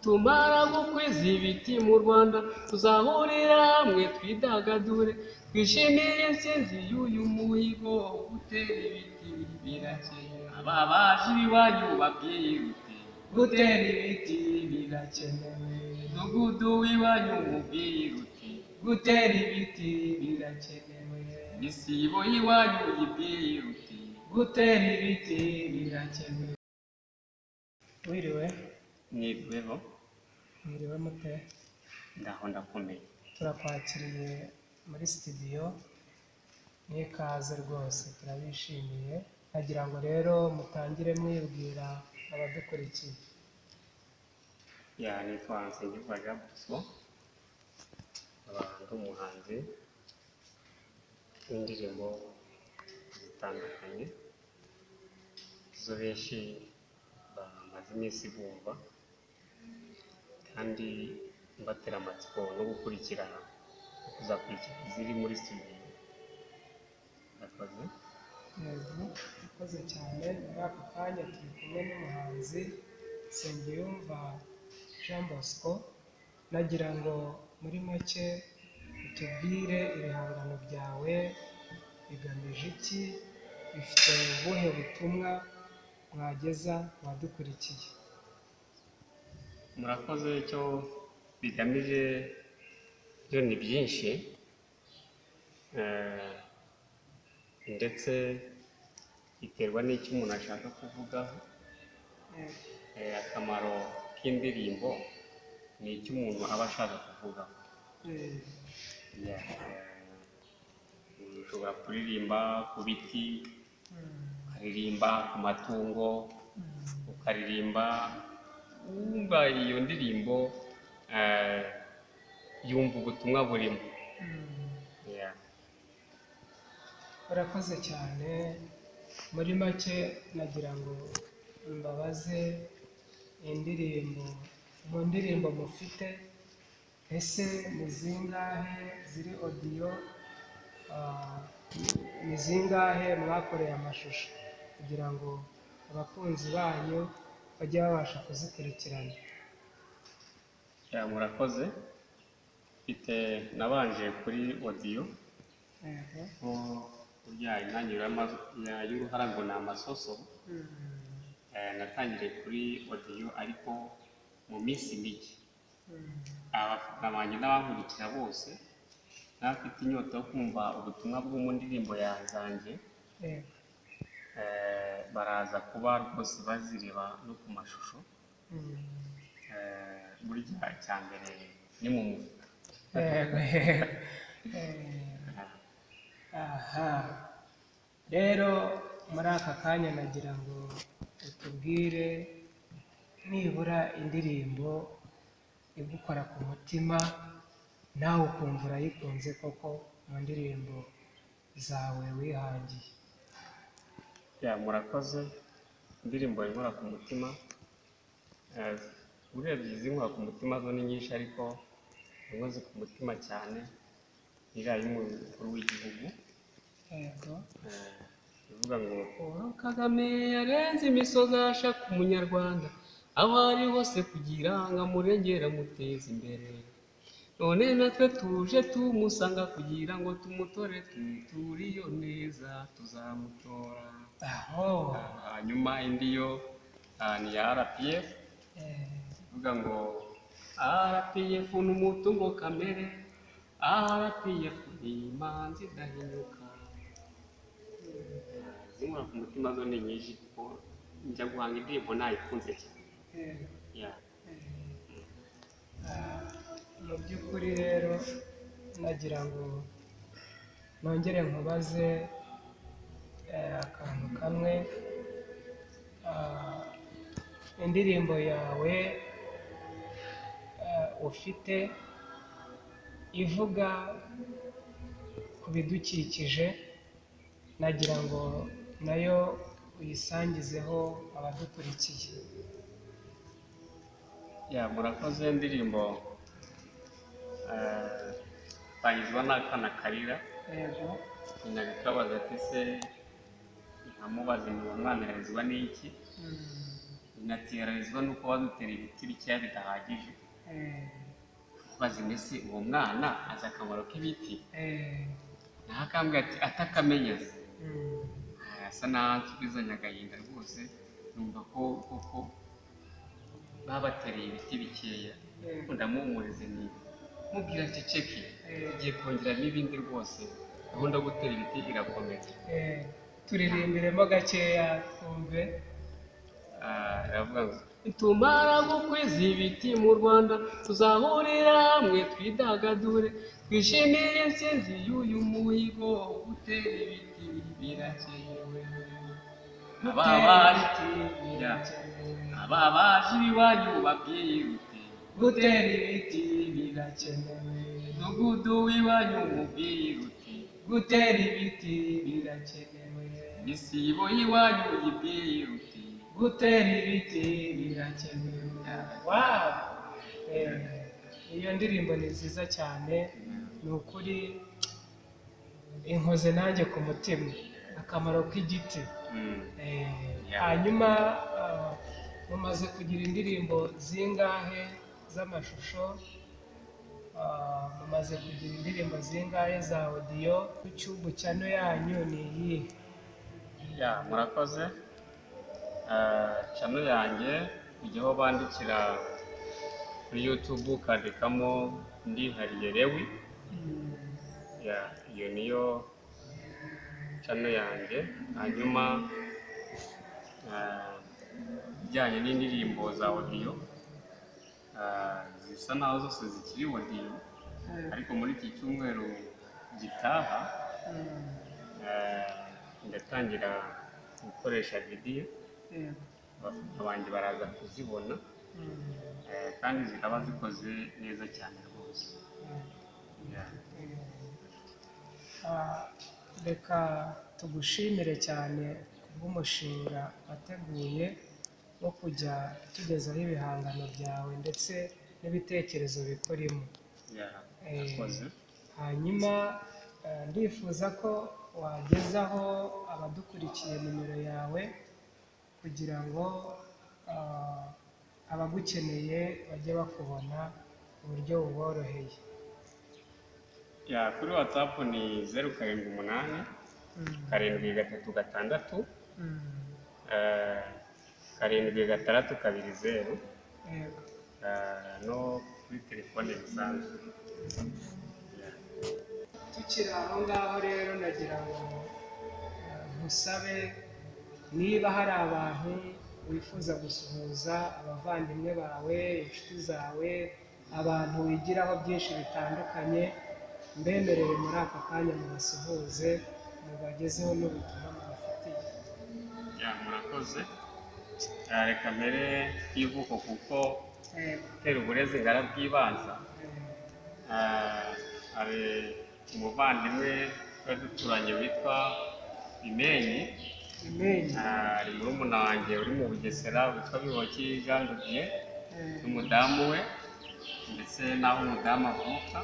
nitumara gukwiza ibiti mu Rwanda tuzahurira hamwe twidagadure twishimire intsinzi y'uyu muhigo gutera ibiti birakenewe ababaji iwanyu babwiye uti gutera ibiti birakenewe mudugudu w'iwanyu mubwiye uti gutera ibiti birakenewe isibo y'iwanyu yibwiye uti gutera ibiti birakenewe. Wiriwe mwiriweho mwiriwe mute ndaho ndakomeye turakwakiriye muri studio n'ikaze rwose turabishimiye nagira ngo rero mutangire mwibwira abadukurikiye. nitwa nsengiyumva bosco abantu umuhanzi w'indirimbo zitandukanye zo benshi bamaze iminsi bumva kandi mbatera amatsiko no gukurikirana kuzakurikira ziri muri studio. Murakoze. Murakoze cyane. Muri ako kanya turi kumwe n'umuhanzi Nsengiyumva Jean Bosco, nagira ngo muri make utubwire ibihangano byawe bigamije iki, bifite ubuhe butumwa mwageza abadukurikiye. Murakoze. Icyo bigamije byo ni byinshi ndetse biterwa n'icyo umuntu ashaka kuvugaho. Akamaro k'indirimbo ni icyo umuntu aba ashaka kuvugaho. Ushobora kuririmba ku biti, ukaririmba ku matungo, ukaririmba wumva iyo ndirimbo yumva ubutumwa burimo. Urakoze cyane. Muri make nagira ngo mbabaze indirimbo mu ndirimbo mufite ese ni zingahe ziri audio, ni zingahe mwakoreye amashusho kugira ngo abakunzi banyu bajye babasha kuzikurikirana. Murakoze. Mfite nabanje kuri audio ko burya intangiriro y'uruhara ngo ni amasoso. Natangiriye kuri audio ariko mu minsi mike abafana banjye n'abankurikira bose n'abafite inyota yo kumva ubutumwa bwo mu ndirimbo zanjye baraza kuba rwose bazireba no ku mashusho. Burya icya mbere ni mu mufuka. Aha rero muri aka kanya nagira ngo utubwire nibura indirimbo igukora ku mutima nawe ukumva urayikunze koko mu ndirimbo zawe wihangiye. Murakoze. Indirimbo inkora ku mutima, urebye izinkora ku mutima zo ni nyinshi ariko inkoze ku mutima cyane iriya y'umukuru w'igihugu. Ivuga ngo Paul Kagame yarenze imisozi ashaka umunyarwanda aho ari hose kugira ngo amurengere amuteze imbere, none natwe tuje tumusanga kugira ngo tumutore turiyo neza tuzamutora. Hanyuma indi yo ni ya RPF. Ivuga ngo RPF ni umutungo kamere, RPF ni imanzi idahinyuka. Zinkora ku mutima zo ni nyinshi kuko njya guhanga indirimbo nayikunze cyane. Mu by'ukuri rero nagira ngo nongere nkubaze akantu kamwe. Indirimbo yawe ufite ivuga ku bidukikije, nagira ngo nayo uyisangizeho abadukurikiye. Murakoze. Indirimbo tangizwa n'akana karira. Nyina bikabaza ati se nkamubaza ngo umwana yarizwa n'iki. binateranizwa n'uko wadutera ibiti bikeya bidahagije kubaza mbese uwo mwana azi akamaro k'ibiti naho akambwira ati atakamenya se asa naho ansubizanya agahinda rwose numva ko koko baba batereye ibiti bikeya ndamuhumurize niba mubwira ati ceki tugiye kongeramo ibindi rwose gahunda yo gutera ibiti irakomeza turirimbiremo gakeya twumve iravuga ngo nitumara gukwiza ibiti mu Rwanda tuzahurira hamwe twidagadure twishimire intsinzi y'uyu muhigo gutera ibiti birakenewe ababaje iwanyu babwirute gutera ibiti birakenewe mudugudu w'iwanyu mubwirute gutera ibiti birakenewe isibo y'iwanyu yibwirute gutera ibiti birakenewe. Wow! Iyo ndirimbo ni nziza cyane, ni ukuri inkoze nanjye ku mutima akamaro k'igiti. Hanyuma mumaze kugira indirimbo zingahe z'amashusho, mumaze kugira indirimbo zingahe za audio, YouTube channel yanyu ni iyihe? Murakoze. Channel yanjye ujyaho bandikira kuri YouTube ukandikamo ndihariye Lewi. Iyo niyo channel yanjye. Hanyuma bijyanye n'indirimbo za audio zisa naho zose zikiri audio, ariko muri iki cyumweru gitaha ndatangira gukoresha video, abandi baraza kuzibona kandi zikaba zikoze neza cyane rwose. Reka tugushimire cyane kubw'umushinga wateguye wo kujya tugezaho ibihangano byawe ndetse n'ibitekerezo bikorimo. Hanyuma ndifuza ko wagezaho abadukurikiye nimero yawe kugira ngo abagukeneye bajye bakubona mu buryo buboroheye. Kuri WhatsApp ni 078 736 76220 no kuri telefone bisanzwe. Tukiri aho ngaho rero nagira ngo nkusabe niba hari abantu wifuza gusuhuza, abavandimwe bawe, inshuti zawe, abantu wigiraho byinshi bitandukanye, mbemerere muri aka kanya mubasuhuze, mubagezeho n'ubutumwa mubafitiye. Murakoze. Reka mbere y'ivuko kuko gutera uburezi ngarabwibanza. Hari umuvandimwe twari duturanye witwa Imenyi. Hari murumuna wanjye uri mu Bugesera witwa Bihoki Jandudiye n'umudamu we, ndetse n'aho umudamu avuka,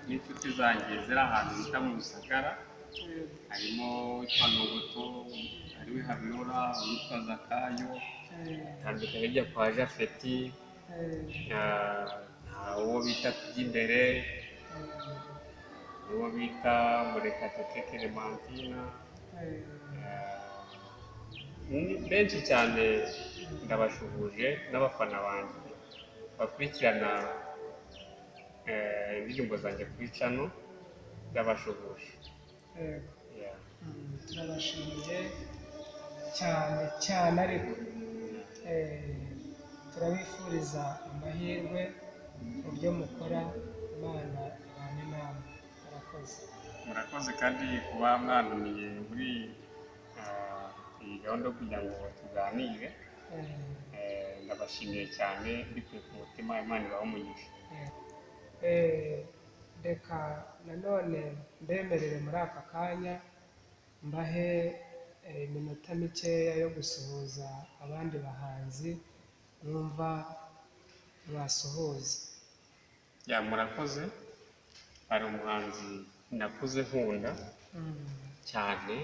n'inshuti zanjye ziri ahantu bita mu Rusagara, harimo witwa Nogoto, hariho Habinura, witwa Zakayo, tandika hirya kwa Jafeti, uwo bita Tugimbere, uwo bita Murekatete Clementina, benshi cyane ndabashuhuje n'abafana banjye bakurikirana indirimbo zanjye kuri channel, ndabashuhuje. Turabashimiye cyane cyane, ariko turabifuriza amahirwe mu byo mukora, Imana ibane namwe. Murakoze kandi kuba mwanumiye muri iyi gahunda kugira ngo tuganire. Ndabashimiye cyane mbikuye ku mutima, Imana ibahe umugisha. Reka nanone mbemerere muri aka kanya mbahe iminota mikeya yo gusuhuza abandi bahanzi mwumva mwasuhuza. Murakoze. Hari umuhanzi nakuze nkunda cyane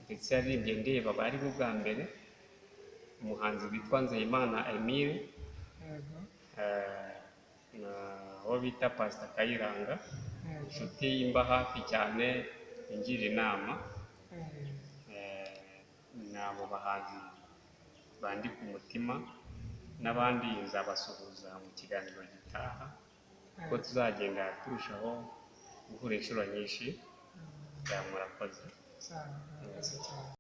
ndetse yaririmbye ndeba bari bwa mbere, umuhanzi witwa Nzeyimana Emile, yego, na uwo bita Pastor Kayiranga, yego, inshuti y'imba hafi cyane ingira inama. Ni abo bahanzi bandi ku mutima, n'abandi nzabasuhuza mu kiganiro gitaha, kuko tuzagenda turushaho guhura inshuro nyinshi. Murakoze. murakoze cyane.